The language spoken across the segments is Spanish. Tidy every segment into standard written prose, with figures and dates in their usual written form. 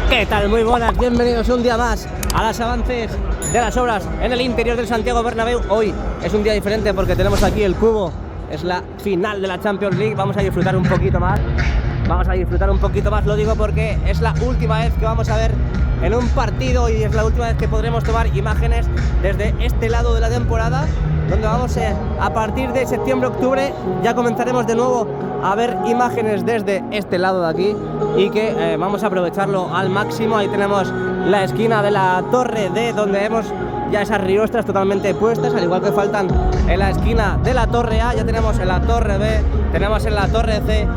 ¿Qué tal? Muy buenas, bienvenidos un día más a los avances de las obras en el interior del Santiago Bernabéu. Hoy es un día diferente porque tenemos aquí el cubo, es la final de la Champions League. Vamos a disfrutar un poquito más, lo digo porque es la última vez que vamos a ver en un partido y es la última vez que podremos tomar imágenes desde este lado de la temporada, donde vamos a partir de septiembre-octubre ya comenzaremos de nuevo a ver imágenes desde este lado de aquí y que vamos a aprovecharlo al máximo. Ahí tenemos la esquina de la Torre D, donde vemos ya esas riostras totalmente puestas, al igual que faltan en la esquina de la Torre A. Ya tenemos en la Torre B, tenemos en la Torre C,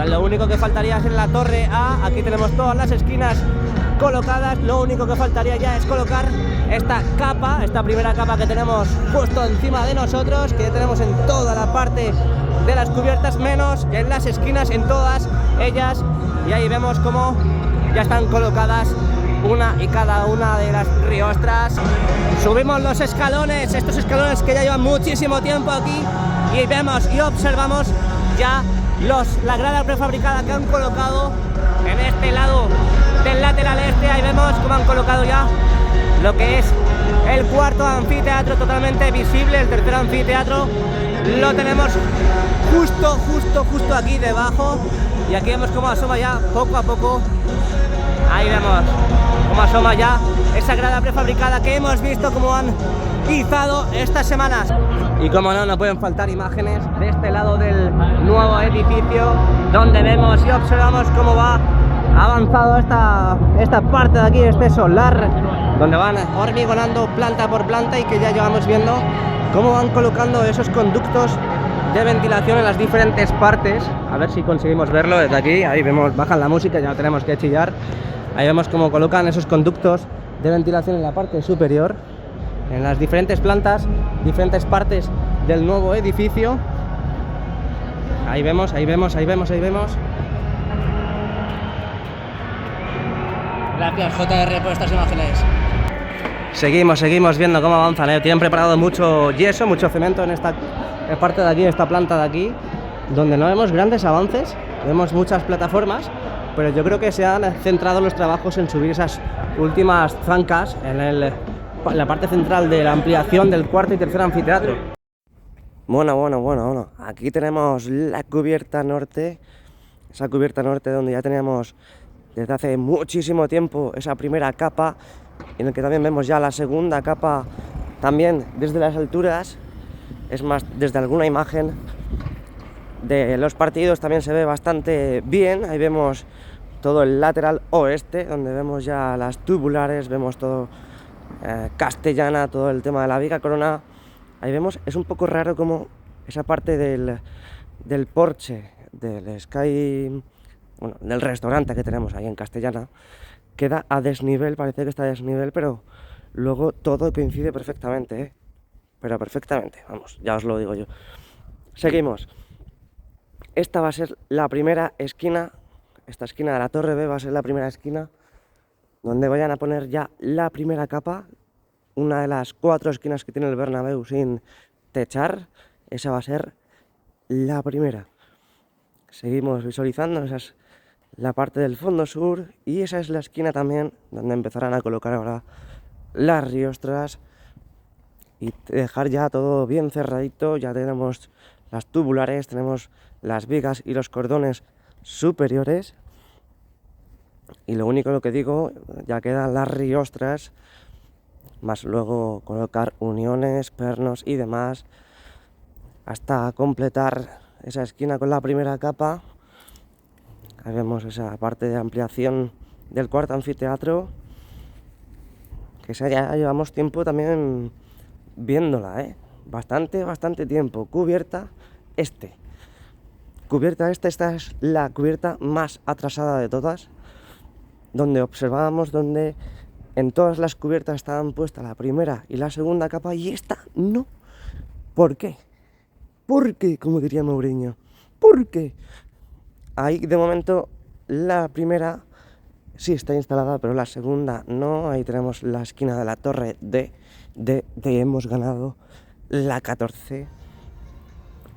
lo único que faltaría es en la Torre A. Aquí tenemos todas las esquinas colocadas, lo único que faltaría ya es colocar esta capa, esta primera capa que tenemos justo encima de nosotros, que ya tenemos en toda la parte de las cubiertas, menos en las esquinas, en todas ellas, y ahí vemos cómo ya están colocadas una y cada una de las riostras. Subimos los escalones, estos escalones que ya llevan muchísimo tiempo aquí, y vemos y observamos ya la grada prefabricada que han colocado en este lado del lateral este. Ahí vemos cómo han colocado ya lo que es el cuarto anfiteatro totalmente visible. El tercer anfiteatro lo tenemos justo aquí debajo, y aquí vemos cómo asoma ya poco a poco. Ahí vemos cómo asoma ya esa grada prefabricada que hemos visto cómo han izado estas semanas. Y como no pueden faltar imágenes de este lado del nuevo edificio, donde vemos y observamos cómo va avanzado esta parte de aquí, este solar, donde van hormigonando planta por planta, y que ya llevamos viendo cómo van colocando esos conductos de ventilación en las diferentes partes. A ver si conseguimos verlo desde aquí. Ahí vemos, bajan la música, ya no tenemos que chillar. Ahí vemos cómo colocan esos conductos de ventilación en la parte superior, en las diferentes plantas, diferentes partes del nuevo edificio. Ahí vemos. Gracias, JR, por estas imágenes. Seguimos viendo cómo avanzan, Tienen preparado mucho yeso, mucho cemento en esta parte de aquí, en esta planta de aquí, donde no vemos grandes avances. Vemos muchas plataformas, pero yo creo que se han centrado los trabajos en subir esas últimas zancas en la parte central de la ampliación del cuarto y tercer anfiteatro. Bueno. Aquí tenemos la cubierta norte, esa cubierta norte donde ya teníamos desde hace muchísimo tiempo esa primera capa, en el que también vemos ya la segunda capa también desde las alturas. Es más, desde alguna imagen de los partidos también se ve bastante bien. Ahí vemos todo el lateral oeste, donde vemos ya las tubulares, vemos todo Castellana, todo el tema de la Viga Corona. Ahí vemos, es un poco raro como esa parte del porche, del Sky, bueno, del restaurante que tenemos ahí en Castellana, queda a desnivel, parece que está a desnivel, pero luego todo coincide perfectamente, pero perfectamente, vamos, ya os lo digo yo. Seguimos. Esta va a ser la primera esquina, esta esquina de la Torre B va a ser la primera esquina donde vayan a poner ya la primera capa, una de las 4 esquinas que tiene el Bernabéu sin techar. Esa va a ser la primera. Seguimos visualizando, esa es la parte del fondo sur, y esa es la esquina también donde empezarán a colocar ahora las riostras y dejar ya todo bien cerradito. Ya tenemos las tubulares, tenemos las vigas y los cordones superiores, y lo único, lo que digo, ya quedan las riostras, más luego colocar uniones, pernos y demás, hasta completar esa esquina con la primera capa. Ahí vemos esa parte de ampliación del cuarto anfiteatro, que ya llevamos tiempo también viéndola, bastante tiempo. Cubierta esta es la cubierta más atrasada de todas, donde observábamos donde en todas las cubiertas estaban puestas la primera y la segunda capa, y esta no. ¿Por qué? ¿Por qué? Como diría Mourinho. ¿Por qué? Ahí de momento la primera sí está instalada, pero la segunda no. Ahí tenemos la esquina de la Torre D, hemos ganado la 14,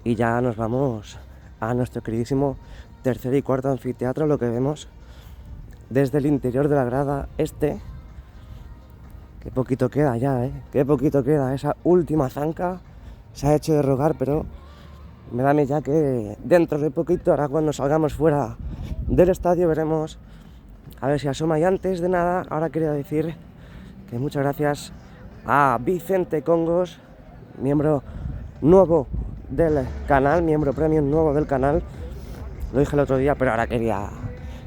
y ya nos vamos a nuestro queridísimo tercer y cuarto anfiteatro. Lo que vemos, desde el interior de la grada este. Qué poquito queda ya, qué poquito queda. Esa última zanca se ha hecho de rogar, pero me da a mí ya que dentro de poquito, ahora cuando salgamos fuera del estadio, veremos a ver si asoma. Y antes de nada, ahora quería decir que muchas gracias a Vicente Congos, miembro nuevo del canal, miembro premium nuevo del canal. Lo dije el otro día, pero ahora quería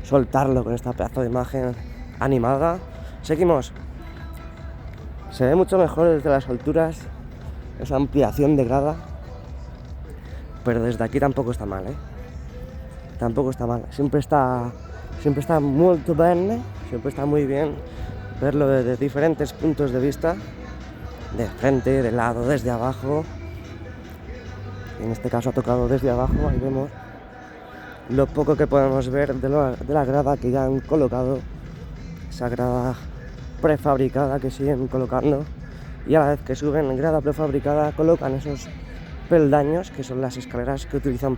soltarlo con esta pedazo de imagen animada. Seguimos. Se ve mucho mejor desde las alturas esa ampliación de grada, pero desde aquí tampoco está mal, tampoco está mal. Siempre está muy bien, siempre está muy bien verlo desde diferentes puntos de vista, de frente, de lado, desde abajo. En este caso ha tocado desde abajo. Ahí vemos lo poco que podemos ver de la grada que ya han colocado, esa grada prefabricada que siguen colocando, y a la vez que suben grada prefabricada colocan esos peldaños que son las escaleras que utilizamos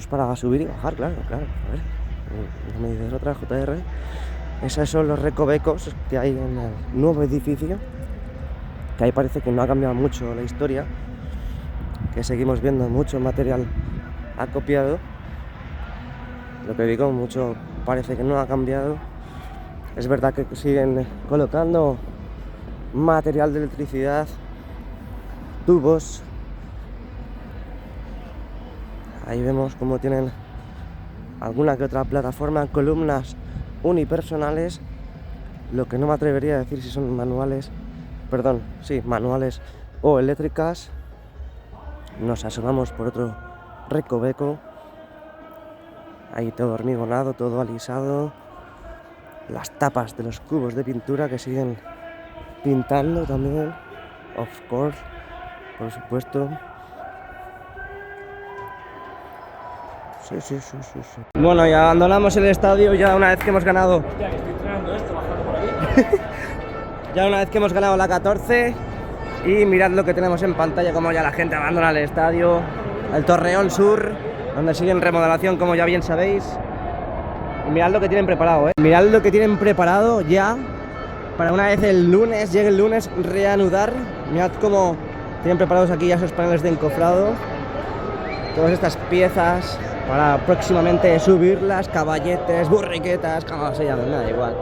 para subir y bajar. Claro, a ver, no me dices otra, JR. Esos son los recovecos que hay en el nuevo edificio, que ahí parece que no ha cambiado mucho la historia, que seguimos viendo mucho material acopiado. Lo que digo, mucho parece que no ha cambiado. Es verdad que siguen colocando material de electricidad, tubos. Ahí vemos cómo tienen alguna que otra plataforma, columnas unipersonales. Lo que no me atrevería a decir si son manuales o eléctricas. Nos asomamos por otro recoveco. Ahí todo hormigonado, todo alisado. Las tapas de los cubos de pintura que siguen pintando también, of course, por supuesto. Sí. Bueno, ya abandonamos el estadio ya una vez que hemos ganado. Hostia, que estoy entrenando esto, bajando por aquí. Ya una vez que hemos ganado la 14. Y mirad lo que tenemos en pantalla, como ya la gente abandona el estadio. El Torreón Sur, donde sigue en remodelación, como ya bien sabéis. Y mirad lo que tienen preparado, Mirad lo que tienen preparado ya para una vez llegue el lunes, reanudar. Mirad cómo tienen preparados aquí ya esos paneles de encofrado. Todas estas piezas para próximamente subirlas, caballetes, burriquetas, como se llamen, nada igual.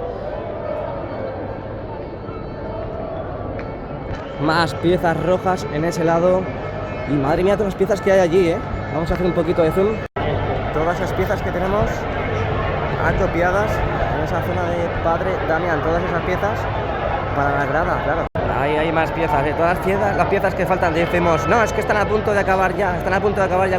Más piezas rojas en ese lado. Y madre mía, todas las piezas que hay allí, Vamos a hacer un poquito de zoom. Todas esas piezas que tenemos acopiadas en esa zona de Padre Damián, todas esas piezas para la grada, claro. Ahí hay más piezas, todas las piezas que faltan. Decimos, no, es que están a punto de acabar ya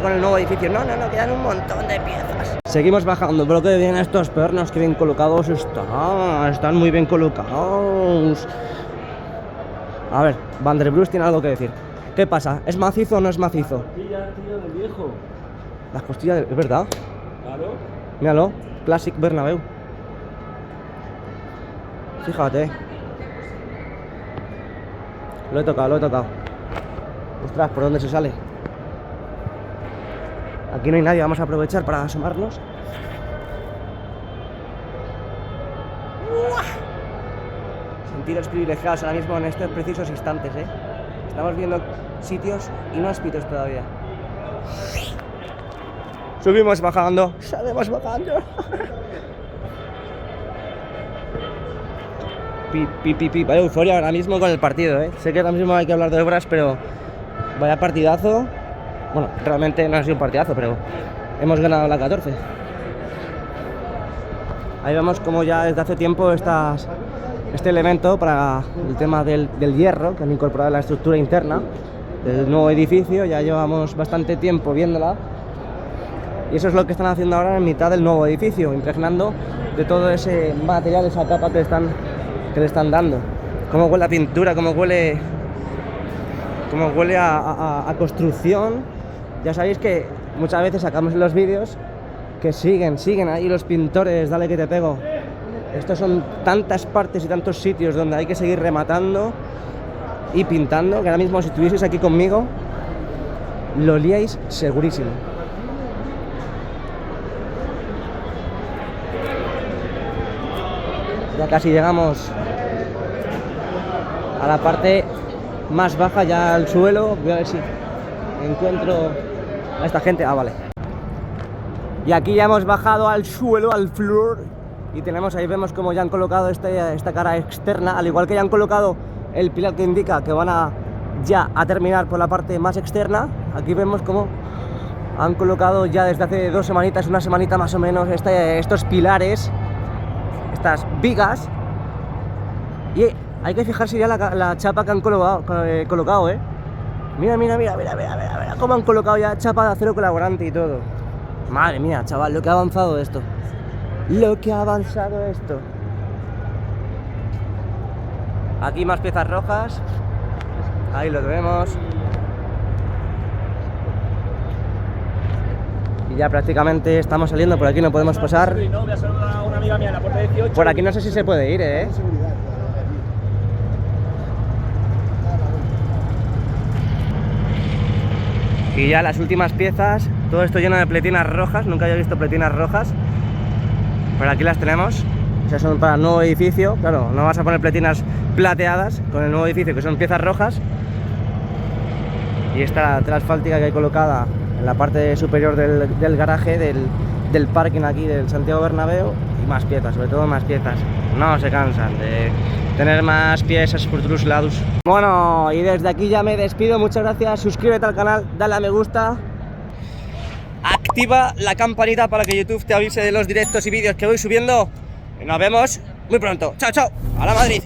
con el nuevo edificio. No, quedan un montón de piezas. Seguimos bajando, pero que bien estos pernos, que bien colocados están muy bien colocados. A ver, Van der Bruce tiene algo que decir. ¿Qué pasa? ¿Es macizo o no es macizo? Costilla, tío, del viejo. Las costillas, ¿es verdad? Claro. Míralo, Classic Bernabéu. Fíjate. Lo he tocado. Ostras, ¿por dónde se sale? Aquí no hay nadie, vamos a aprovechar para asomarnos. Sentidos privilegiados ahora mismo en estos precisos instantes, Estamos viendo sitios inhóspitos todavía. Seguimos bajando. Vaya euforia ahora mismo con el partido, Sé que ahora mismo hay que hablar de obras, pero vaya partidazo. Bueno, realmente no ha sido un partidazo, pero hemos ganado la 14. Ahí vemos como ya desde hace tiempo este elemento para el tema del hierro que han incorporado en la estructura interna del nuevo edificio. Ya llevamos bastante tiempo viéndola. Y eso es lo que están haciendo ahora en mitad del nuevo edificio, impregnando de todo ese material, esa capa que le están dando. Cómo huele a pintura, cómo huele a construcción. Ya sabéis que muchas veces sacamos en los vídeos que siguen ahí los pintores, dale que te pego. Estos son tantas partes y tantos sitios donde hay que seguir rematando y pintando, que ahora mismo si estuvieseis aquí conmigo lo liáis segurísimo. Ya casi llegamos a la parte más baja, ya al suelo. Voy a ver si encuentro a esta gente. Ah, vale. Y aquí ya hemos bajado al suelo, al floor. Y tenemos ahí, vemos como ya han colocado esta cara externa. Al igual que ya han colocado el pilar que indica que van ya a terminar por la parte más externa. Aquí vemos como han colocado ya desde hace 2 semanitas, una semanita más o menos, estos pilares, estas vigas. Y hay que fijarse ya la chapa que han colocado, Mira cómo han colocado ya chapa de acero colaborante y todo. Madre mía, chaval, lo que ha avanzado esto. Aquí más piezas rojas. Ahí lo vemos. Y ya prácticamente estamos saliendo. Por aquí no podemos pasar. No, voy a saludar a una amiga mía en la puerta 18. Por aquí no sé si se puede ir, Y ya las últimas piezas. Todo esto lleno de pletinas rojas. Nunca había visto pletinas rojas. Pero aquí las tenemos. O sea, son para el nuevo edificio. Claro, no vas a poner pletinas plateadas con el nuevo edificio, que son piezas rojas. Y esta tela asfáltica que hay colocada en la parte superior del garaje, del parking aquí del Santiago Bernabéu. Y más piezas, sobre todo más piezas. No se cansan de tener más piezas por todos lados. Bueno, y desde aquí ya me despido. Muchas gracias. Suscríbete al canal, dale a me gusta. Activa la campanita para que YouTube te avise de los directos y vídeos que voy subiendo. Y nos vemos muy pronto. Chao, chao. A la Madrid.